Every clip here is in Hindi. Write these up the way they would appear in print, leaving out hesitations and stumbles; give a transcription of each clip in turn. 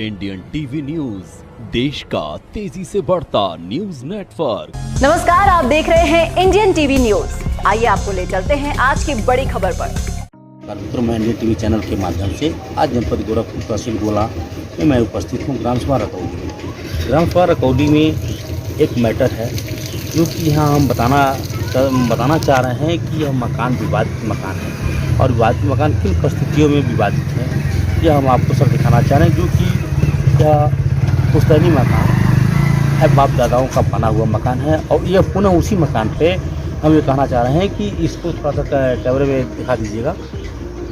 इंडियन टीवी न्यूज, देश का तेजी से बढ़ता न्यूज नेटवर्क। नमस्कार, आप देख रहे हैं इंडियन टीवी न्यूज। आइए आपको ले चलते हैं आज की बड़ी खबर पर। मित्रों, मैं इंडियन टीवी चैनल के माध्यम से आज जनपद गोरखपुर तहसील गोला में मैं उपस्थित हूँ ग्राम सभा रकौली में। ग्राम सभा रकौली में एक मैटर है जो कि यहाँ हम बताना चाह रहे हैं कि यह मकान विवादित मकान है और विवादित मकान किन परिस्थितियों में विवादित है यह हम आपको सर दिखाना चाह रहे हैं। जो कि यह पुश्तैनी मकान है, बाप दादाओं का बना हुआ मकान है और यह पुनः उसी मकान पे हम ये कहना चाह रहे हैं कि इसको थोड़ा सा कैमरे में दिखा दीजिएगा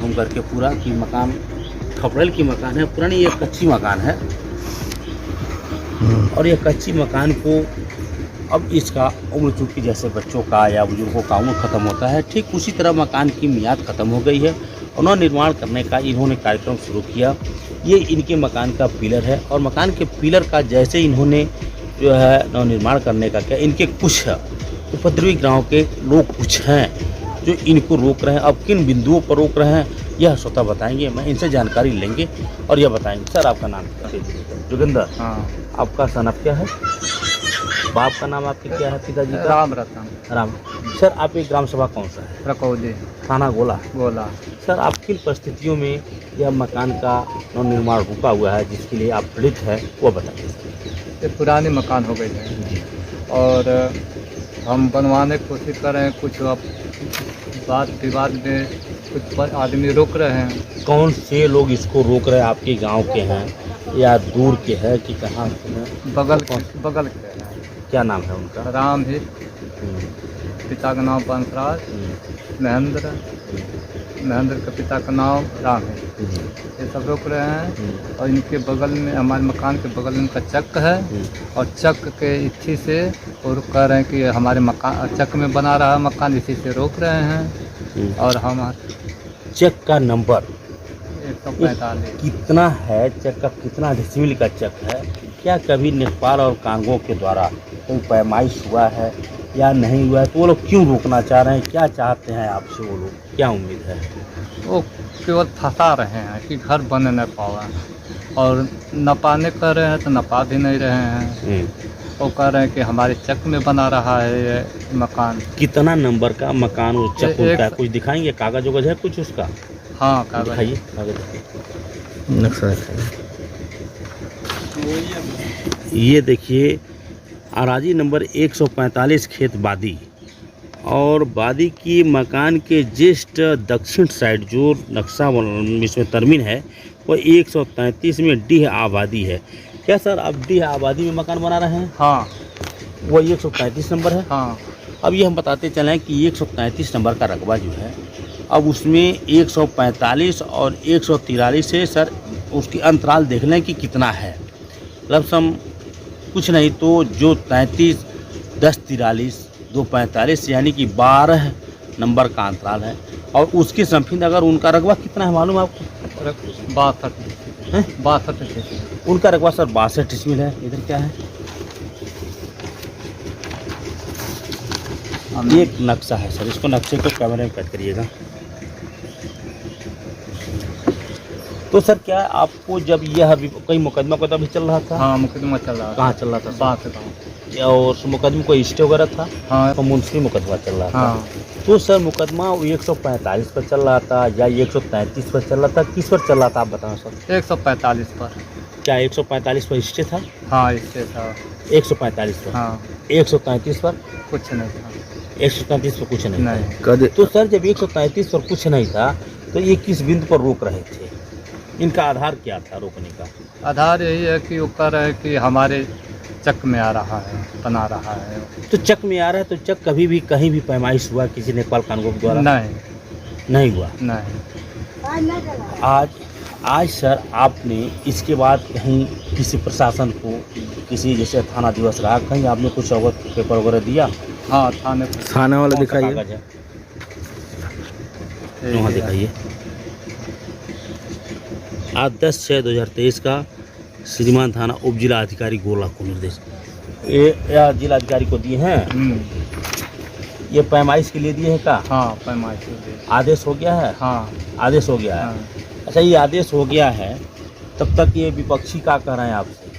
घूम करके पूरा कि मकान खपड़ेल की मकान है, पुरानी ये कच्ची मकान है और यह कच्ची मकान को अब इसका उम्र चूँकि जैसे बच्चों का या बुजुर्गों का उम्र ख़त्म होता है, ठीक उसी तरह मकान की मियाद ख़त्म हो गई है और नवनिर्माण करने का इन्होंने कार्यक्रम शुरू किया। ये इनके मकान का पिलर है और मकान के पिलर का जैसे इन्होंने जो है नवनिर्माण करने का किया, इनके कुछ उपद्रवी गाँव के लोग कुछ हैं जो इनको रोक रहे हैं। अब किन बिंदुओं पर रोक रहे हैं यह स्वतः बताएंगे, मैं इनसे जानकारी लेंगे और यह बताएंगे। सर, आपका नाम क्या है? जोगिंदर। हाँ। आपका सनफ क्या है? बाप का नाम आपके क्या है? पिताजी का? राम रतन। राम। सर, आप एक ग्राम सभा कौन सा है? रकौली, थाना गोला। गोला। सर, आप किन परिस्थितियों में यह मकान का नवनिर्माण रुका हुआ है जिसके लिए आप पीड़ित है वह बताइए। ये पुरानी मकान हो गई है और हम बनवाने की कोशिश कर रहे हैं। कुछ अब बात विवाद में कुछ आदमी रोक रहे हैं। कौन से लोग इसको रोक रहे हैं? आपके गांव के हैं या दूर के हैं कि कहाँ के हैं? बगल के हैं। क्या नाम है उनका? राम ही, पिता का नाम बंसराज, महेंद्र के पिता का नाम राम है। ये सब रोक रहे हैं और इनके बगल में, हमारे मकान के बगल में इनका चक है और चक के इच्छी से और कह रहे हैं कि हमारे मकान चक में बना रहा मकान, इसी से रोक रहे हैं। और हम चक का नंबर 145 कितना है? चक का कितना डेसिमल का चक है? क्या कभी नेपाल और कांगो के द्वारा कोई पैमाइश हुआ है या नहीं हुआ है? तो वो लोग क्यों रोकना चाह रहे हैं? क्या चाहते हैं आपसे वो लोग? क्या उम्मीद है? वो केवल फंसा रहे हैं कि घर बन नहीं पावा और नपाने कर रहे हैं तो नपा भी नहीं रहे हैं। वो कह रहे हैं कि हमारे चक में बना रहा है ये मकान। कितना नंबर का मकान वो चक उनका है? कुछ दिखाएंगे? कागज वगज है कुछ उसका? हाँ, कागज दिखाइए, कागज दिखाइए, नक्शा दिखाइए। ये देखिए, अराजी नंबर 145 खेत बादी और बादी की मकान के जस्ट दक्षिण साइड जो नक्शा इसमें तरमीन है वो 133 में डीह आबादी है। क्या सर आप डीह आबादी में मकान बना रहे हैं? हाँ, वो 133 नंबर है। हाँ। अब ये हम बताते चलें कि 133 नंबर का रकबा जो है अब उसमें 145 और 143 से सर उसकी अंतराल देख लें कि कितना है। लमसम कुछ नहीं तो जो 33, 10, 43, 2, 45 यानी कि 12 नंबर का अंतराल है और उसकी समफिंद अगर उनका रकबा कितना है मालूम है आपको? 62 उनका रकबा सर 62 डिसमिल है। इधर क्या है? ये एक नक्शा है सर, इसको नक्शे को कैमरे में कैद करिएगा। तो सर क्या आपको जब यह अभी कई मुकदमा को अभी चल रहा था? हाँ, मुकदमा चल रहा था। कहाँ चल रहा था? बात गाँव। और उस मुकदमे को स्टे वगैरह था? हाँ, तो मुंशी मुकदमा चल रहा था। हाँ। तो सर मुकदमा 145 पर चल रहा था या 133 पर चल रहा था? किस पर चल रहा था आप बताओ सर? 145 पर। क्या 145 पर स्टे था? हाँ, इससे था 145 पर। हाँ, 133 पर कुछ नहीं था। 133 पर कुछ नहीं नहीं। था। तो सर जब 133 पर कुछ नहीं था तो ये किस बिंदु पर रोक रहे थे? इनका आधार क्या था रोकने का? आधार यही है कि वो कह रहे हैं कि हमारे चक में आ रहा है, बना रहा है। तो चक में आ रहा है तो चक कभी भी कहीं भी पैमाइश हुआ किसी नेपाल कानून के द्वारा? नहीं हुआ। नहीं। आज सर आपने इसके बाद कहीं किसी प्रशासन को, किसी जैसे थाना दिवस रहा, कहीं आपने कुछ अवगत पेपर वगैरह दिया? हाँ, थाने वाला दिखाइए, वहाँ दिखाइए। आज 10/6/2023 का श्रीमान थाना उप जिला अधिकारी गोला को निर्देश ये जिला अधिकारी को दिए हैं। ये पैमाइश के लिए दिए हैं का? हाँ, पैमाइश के लिए आदेश हो गया है? हाँ, आदेश हो गया है। हाँ। अच्छा, ये आदेश हो गया है तब तक ये विपक्षी क्या कह रहे हैं आपसे?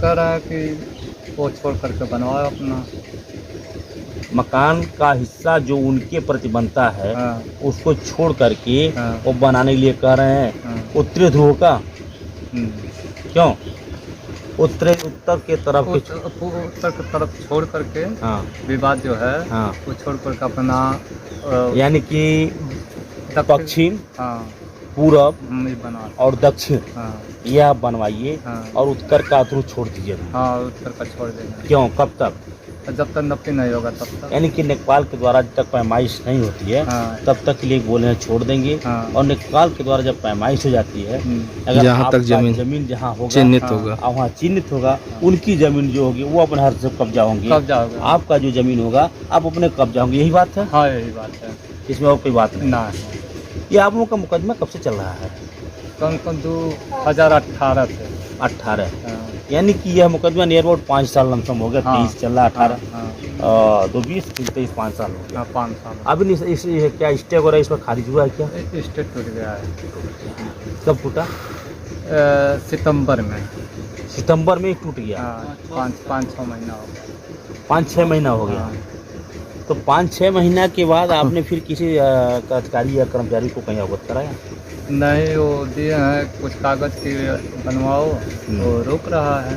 कह रहा है कि वो छोड़ करके बनवाओ अपना। मकान का हिस्सा जो उनके प्रति बनता है हाँ। उसको छोड़ करके हाँ। वो बनाने के लिए कह रहे हैं। हाँ। उत्तरी ध्रुव का हम्म। क्यों? उत्तर के तरफ के उत्तर की तरफ छोड़ करके हाँ विवाद जो है हाँ, वो छोड़ करके अपना यानी कि पश्चिम, हाँ पूरब हम ये बना। और दक्षिण हाँ यह बनवाइए हाँ और उत्तर का ध्रुव छोड़ दीजिए। हाँ उत्तर का छोड़ देना। क्यों? कब तक? जब तक नपी नहीं होगा तब तक। यानी कि नेपाल के द्वारा जब तक पैमाइश नहीं होती है हाँ। तब तक के लिए बोले हैं छोड़ देंगे। हाँ। और नेपाल के द्वारा जब पैमाइश हो जाती है, अगर जहाँ तक आपका जमीन जहाँ होगा चिन्हित हाँ। होगा, और वहाँ चिन्हित होगा, उनकी जमीन जो होगी वो अपने हर से कब्जा होंगी। कब्जा होगा। आपका जो जमीन होगा आप अपने कब्जा होंगे। यही बात है, हाँ यही बात है। इसमें और कोई बात नहीं। ना ये आप लोगों का मुकदमा कब से चल रहा है? कम 2018 से। 18। हाँ। यानी कि यह मुकदमा नियर अबाउट 5 साल लमसम हो गया। हाँ। 23 चल रहा, 18 हाँ 20 23 5 साल हो गया। हाँ 5 साल। अभी इस क्या स्टे वगैरह इस पर खारिज हुआ है क्या? स्टेट टूट गया है। कब टूटा? सितंबर में। सितंबर में ही टूट गया। हाँ 5-6 महीना हो गया। 5-6 महीना हो गया। हाँ। तो 5-6 महीना के बाद आपने फिर किसी अधिकारी या कर्मचारी को कहीं अवगत कराया? नहीं वो दिए हैं कुछ कागज के बनवाओ, वो रोक रहा है।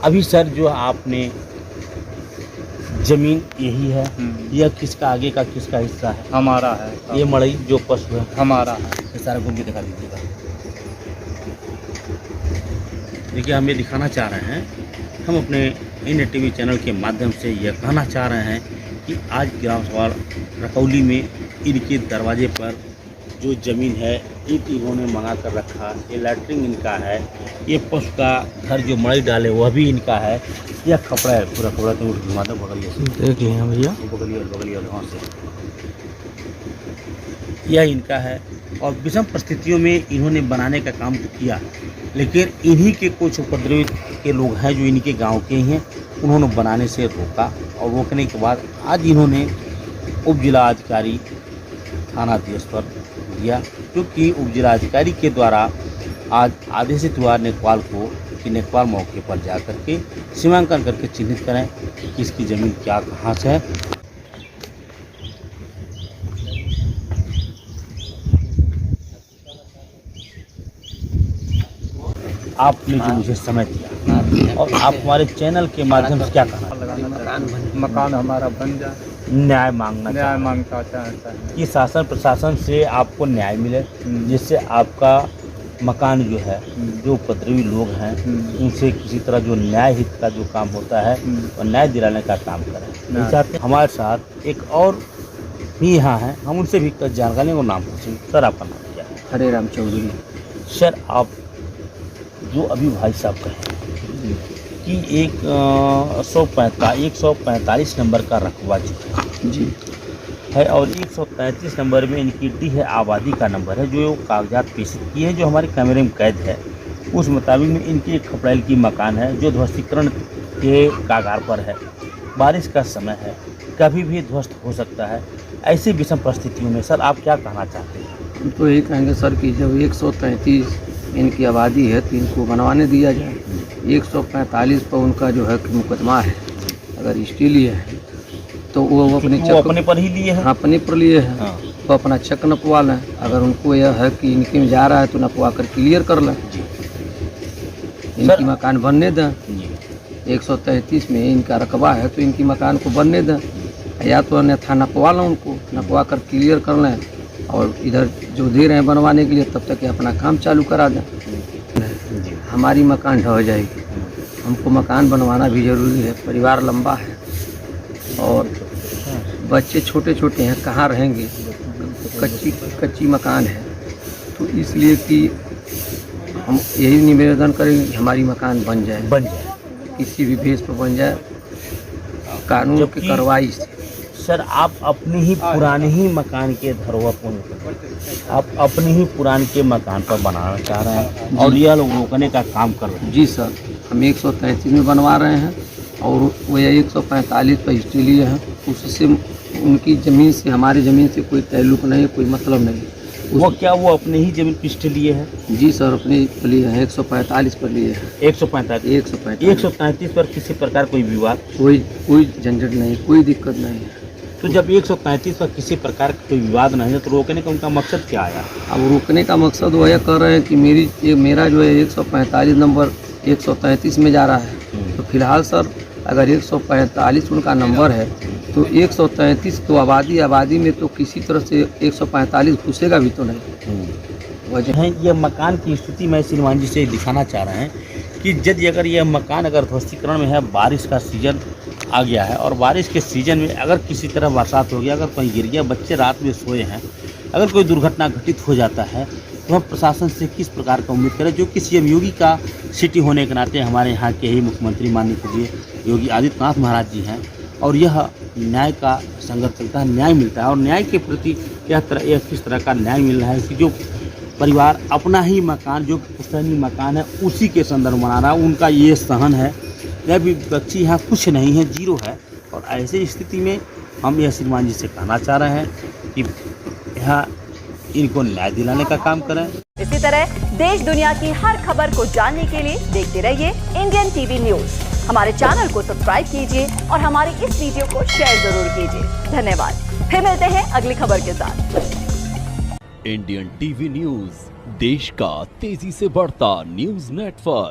अभी सर जो आपने जमीन यही है, यह किसका आगे का किसका हिस्सा है? हमारा है। ये मड़ई जो पशु है हमारा है। ये सारा घूम के दिखा दीजिएगा। देखिए हम ये दिखाना चाह रहे हैं, हम अपने इंडिया टीवी चैनल के माध्यम से यह कहना चाह रहे हैं कि आज ग्राम सभा रकौली में इनके दरवाजे पर जो ज़मीन है ईंट इन्होंने मंगा कर रखा, ये लैट्रिन इनका है, ये पशु का घर जो मड़ई डाले वह भी इनका है, यह कपड़ा है पूरा कपड़ा। तो घुमा दो बगलिए से, देख लिया भैया, बगलिए वहाँ से, यह इनका है। और विषम परिस्थितियों में इन्होंने बनाने का काम तो किया, लेकिन इन्हीं के कुछ उपद्रवी के लोग हैं जो इनके गांव के ही हैं, उन्होंने बनाने से रोका। और रोकने के बाद आज इन्होंने उप जिला अधिकारी थाना अध्यक्ष पर दिया, क्योंकि उप जिला अधिकारी के द्वारा आज आदेशित हुआ नेपाल को कि नेपाल मौके पर जा करके सीमांकन करके चिन्हित करें कि इसकी ज़मीन क्या कहाँ से है। आपने जो मुझे समय दिया और आप हमारे चैनल के माध्यम से क्या कहना? मकान हमारा बन जाए, न्याय मांगना न्याय चाहते मांगता चाहता है हैं कि शासन प्रशासन से आपको न्याय मिले, जिससे आपका मकान जो है, जो उपद्रवी लोग हैं उनसे किसी तरह जो न्याय हित का जो काम होता है और न्याय दिलाने का काम करें। नहीं चाहते। हमारे साथ एक और भी यहाँ हैं, हम उनसे भी जानकारी को नाम पूछेंगे। सर आपका नाम क्या है? हरे राम चौधरी। सर आप जो अभी भाई साहब कहें कि एक 145 नंबर का रकबा जो जी है और 133 नंबर में इनकी डी है आबादी का नंबर है, जो कागजात पेश किए हैं जो हमारे कैमरे में कैद है, उस मुताबिक में इनकी एक खपड़ैल की मकान है जो ध्वस्तीकरण के कागार पर है। बारिश का समय है, कभी भी ध्वस्त हो सकता है। ऐसी विषम परिस्थितियों में सर आप क्या कहना चाहते हैं? हम तो यही कहेंगे सर कि जब 133 इनकी आबादी है तो इनको बनवाने दिया जाए। 145 पर उनका जो है मुकदमा है, अगर इसलिए है तो वो अपने पर ही लिए हैं। अपने पर लिए है। हाँ। तो अपना चेक नपवा लें, अगर उनको यह है कि इनके में जा रहा है तो नपवा कर क्लियर कर लें, इनकी मकान बनने दें। 133 में इनका रकबा है तो इनकी मकान को बनने दें, या तो अन्यथा नपवा लें, उनको नपवा कर क्लियर कर लें और इधर जो दे रहे हैं बनवाने के लिए तब तक अपना काम चालू करा दें। हमारी मकान ढह जाएगी, हमको मकान बनवाना भी ज़रूरी है, परिवार लंबा है और बच्चे छोटे छोटे हैं, कहाँ रहेंगे, कच्ची मकान है। तो इसलिए कि हम यही निवेदन करेंगे कि हमारी मकान बन जाए, किसी भी बेस पर बन जाए, कानून की कार्रवाई से। सर आप अपने ही पुराने ही मकान के धरोहर को आप अपने ही पुराने के मकान पर बनाना चाह रहे हैं और यह लोग रोकने का काम कर रहे हैं। जी सर, हम 133 में बनवा रहे हैं और वो 145 पर हिस्ट्री लिए हैं, उससे उनकी ज़मीन से हमारी ज़मीन से कोई ताल्लुक़ नहीं, कोई मतलब नहीं। वो क्या वो अपने ही जमीन पिस्ट लिए है? जी सर, अपने लिए है 145 पर लिए है। 145 135 पर किसी प्रकार कोई विवाद? कोई झंझट नहीं, कोई दिक्कत नहीं है। तो जब 135 पर किसी प्रकार का कोई विवाद नहीं है तो रोकने का उनका मकसद क्या आया? अब रोकने का मकसद वो यह कर रहे हैं कि मेरा जो है 145 नंबर 133 में जा रहा है। तो फिलहाल सर अगर 145 उनका नंबर है तो 133 तो आबादी में तो किसी तरह से 145 घुसेगा भी तो नहीं। वजह है यह मकान की स्थिति में श्रीमान जी से दिखाना चाह रहे हैं कि यदि अगर यह मकान अगर ध्वस्तीकरण में है, बारिश का सीजन आ गया है और बारिश के सीजन में अगर किसी तरह बरसात हो गया, अगर कहीं गिर गया, बच्चे रात में सोए हैं, अगर कोई दुर्घटना घटित हो जाता है तो हम प्रशासन से किस प्रकार का उम्मीद करें, जो कि सीएम योगी का सिटी होने के नाते हमारे यहाँ के ही मुख्यमंत्री माननीय पूज्य योगी आदित्यनाथ महाराज जी हैं और यह न्याय का संघर्ष चलता है, न्याय मिलता है और न्याय के प्रति यह किस तरह का न्याय मिल रहा है कि जो परिवार अपना ही मकान जो पुश्तैनी मकान है उसी के संदर्भ मना रहा है, उनका ये सहन है। यह भी बच्ची यहाँ कुछ नहीं है, जीरो है और ऐसी स्थिति में हम यह श्रीमान जी से कहना चाह रहे हैं कि यहाँ इनको न्याय दिलाने का काम करें। इसी तरह देश दुनिया की हर खबर को जानने के लिए देखते रहिए इंडियन टीवी न्यूज। हमारे चैनल को सब्सक्राइब कीजिए और हमारी इस वीडियो को शेयर जरूर कीजिए। धन्यवाद। फिर मिलते हैं अगली खबर के साथ। इंडियन टीवी न्यूज, देश का तेजी से बढ़ता न्यूज नेटवर्क।